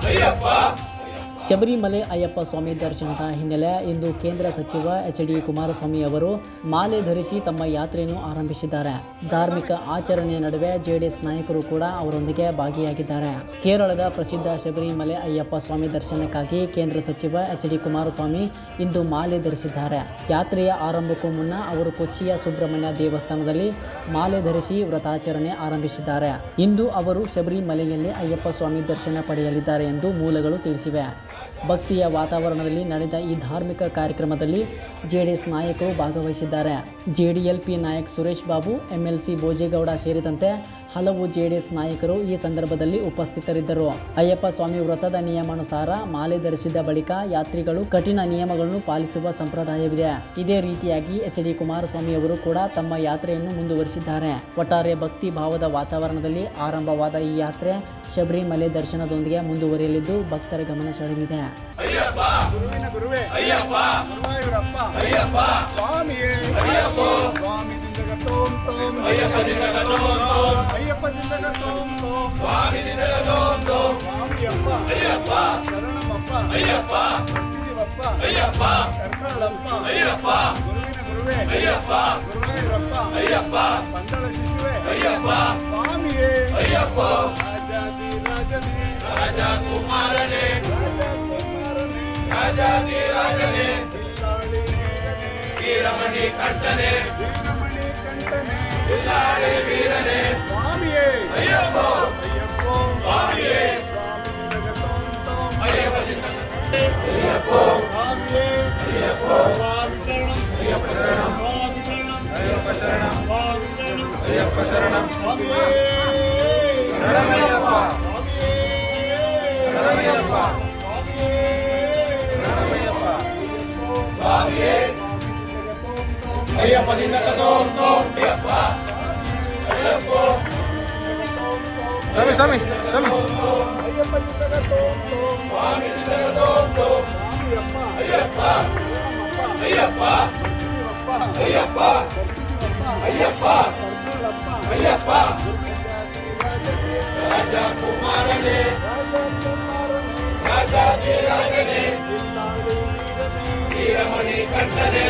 ಅಯ್ಯಪ್ಪ ಶಬರಿಮಲೆ ಅಯ್ಯಪ್ಪ ಸ್ವಾಮಿ ದರ್ಶನದ ಹಿನ್ನೆಲೆ ಇಂದು ಕೇಂದ್ರ ಸಚಿವ ಎಚ್.ಡಿ. ಕುಮಾರಸ್ವಾಮಿ ಅವರು ಮಾಲೆ ಧರಿಸಿ ತಮ್ಮ ಯಾತ್ರೆಯನ್ನು ಆರಂಭಿಸಿದ್ದಾರೆ. ಧಾರ್ಮಿಕ ಆಚರಣೆಯ ನಡುವೆ ಜೆಡಿಎಸ್ ನಾಯಕರು ಕೂಡ ಅವರೊಂದಿಗೆ ಭಾಗಿಯಾಗಿದ್ದಾರೆ. ಕೇರಳದ ಪ್ರಸಿದ್ಧ ಶಬರಿಮಲೆ ಅಯ್ಯಪ್ಪ ಸ್ವಾಮಿ ದರ್ಶನಕ್ಕಾಗಿ ಕೇಂದ್ರ ಸಚಿವ ಎಚ್.ಡಿ. ಕುಮಾರಸ್ವಾಮಿ ಇಂದು ಮಾಲೆ ಧರಿಸಿದ್ದಾರೆ. ಯಾತ್ರೆಯ ಆರಂಭಕ್ಕೂ ಮುನ್ನ ಅವರು ಕೊಚ್ಚಿಯ ಸುಬ್ರಹ್ಮಣ್ಯ ದೇವಸ್ಥಾನದಲ್ಲಿ ಮಾಲೆ ಧರಿಸಿ ವ್ರತಾಚರಣೆ ಆರಂಭಿಸಿದ್ದಾರೆ. ಇಂದು ಅವರು ಶಬರಿಮಲೆಯಲ್ಲಿ ಅಯ್ಯಪ್ಪ ಸ್ವಾಮಿ ದರ್ಶನ ಪಡೆಯಲಿದ್ದಾರೆ ಎಂದು ಮೂಲಗಳು ತಿಳಿಸಿವೆ. ಭಕ್ತಿಯ ವಾತಾವರಣದಲ್ಲಿ ನಡೆದ ಈ ಧಾರ್ಮಿಕ ಕಾರ್ಯಕ್ರಮದಲ್ಲಿ ಜೆಡಿಎಸ್ ನಾಯಕರು ಭಾಗವಹಿಸಿದ್ದಾರೆ. ಜೆಡಿಎಲ್ಪಿ ನಾಯಕ ಸುರೇಶ್ ಬಾಬು, ಎಂಎಲ್ಸಿ ಭೋಜೇಗೌಡ ಸೇರಿದಂತೆ ಹಲವು ಜೆಡಿಎಸ್ ನಾಯಕರು ಈ ಸಂದರ್ಭದಲ್ಲಿ ಉಪಸ್ಥಿತರಿದ್ದರು. ಅಯ್ಯಪ್ಪ ಸ್ವಾಮಿ ವ್ರತದ ನಿಯಮಾನುಸಾರ ಮಾಲೆ ಧರಿಸಿದ ಬಳಿಕ ಯಾತ್ರಿಗಳು ಕಠಿಣ ನಿಯಮಗಳನ್ನು ಪಾಲಿಸುವ ಸಂಪ್ರದಾಯವಿದೆ. ಇದೇ ರೀತಿಯಾಗಿ ಎಚ್.ಡಿ. ಕುಮಾರಸ್ವಾಮಿ ಅವರು ಕೂಡ ತಮ್ಮ ಯಾತ್ರೆಯನ್ನು ಮುಂದುವರಿಸಿದ್ದಾರೆ. ಒಟ್ಟಾರೆ ಭಕ್ತಿ ಭಾವದ ವಾತಾವರಣದಲ್ಲಿ ಆರಂಭವಾದ ಈ ಯಾತ್ರೆ ಶಬರಿಮಲೆ ದರ್ಶನದೊಂದಿಗೆ ಮುಂದುವರಿಯಲಿದ್ದು ಭಕ್ತರ ಗಮನ ಸೆಳೆದಿದೆ. ರಾಜಾಧಿರಾಜನೇ ವೀರಮಣಿ ಕಂಠನೆ ಬಿಲ್ಲಾಡಿ ವೀರನೇ ಸ್ವಾಮಿಯೇ ಅಯ್ಯಪ್ಪ ಸ್ವಾಮಿಯೇ ಅಯ್ಯಪ್ಪ ಸ್ವಾಮಿಯೇ ಅಯ್ಯಪ್ಪ ಶರಣಂ ಅಯ್ಯಪ್ಪ ಶರಣಂ ಸ್ವಾಮಿಯೇ ಶರಣಮಯ್ಯಪ್ಪ ಶರಣಮಯ್ಯಪ್ಪ ಅಯ್ಯಪ್ಪ ನಿನ್ನ ಅಯ್ಯಪ್ಪ ಅಯ್ಯಪ್ಪ ಸ್ವಾಮಿ ಅಯ್ಯಪ್ಪ ಅಯ್ಯಪ್ಪ ಅಯ್ಯಪ್ಪ ಅಯ್ಯಪ್ಪ ಅಯ್ಯಪ್ಪ ಅಯ್ಯಪ್ಪ ರಾಜಕುಮಾರನೇ ರಾಜಾಧಿರಾಜನೇ ವೀರಮಣಿ ಕಂಠನೆ